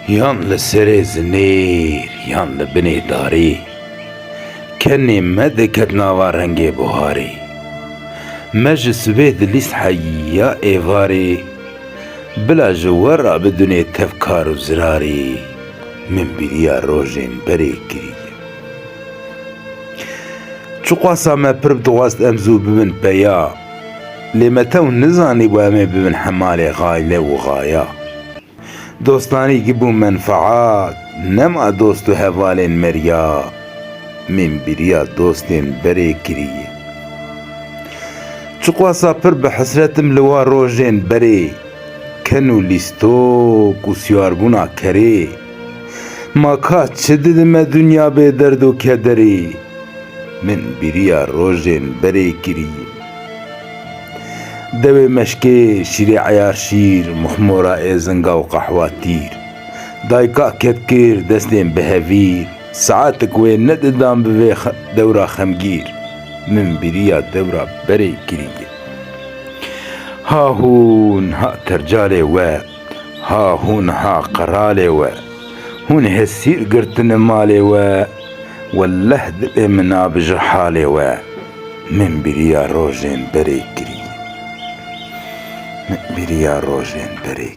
Yan li serê zinêr yan li binê darê, kenê me diket nava rengê buharê. Me ji sibê dilîst heya êvarê, bila ji we re bidunê tevkar û zirarê. Min bîriya rojên berê kiriye. Çi qasa me pir dixwast em zû bibin peya, lê me tew nizanîbû em ê bibin hemalê gayle û gaya. Dostanî gibû menfaat, nema dost û hevalên meriya. Min bîriya dostên berê kiriye. Çi qasa pir bi hesretim li wa rojên berê, ken û lîstok û siyarbûna kerê. Ma ka çi didi me dunya bê derd û kederê. Min bîriya rojên berê kiriye. Devê meşkê, şîrê eyar şîr, mixmora êzinga û qehwa tîr. Dayika ketkir, destên bihevîr, saetek wê nedidan bi vê dewra xemgîr. Min bîriya dewra berê kiriye. Ha hûn ha tercalê we, ha hûn ha qeralê we. Hûn hesîr girtine malê we, welleh dilê min abije halê we. Min bîriya rojên berê kiriye. Min bîriya rojên berê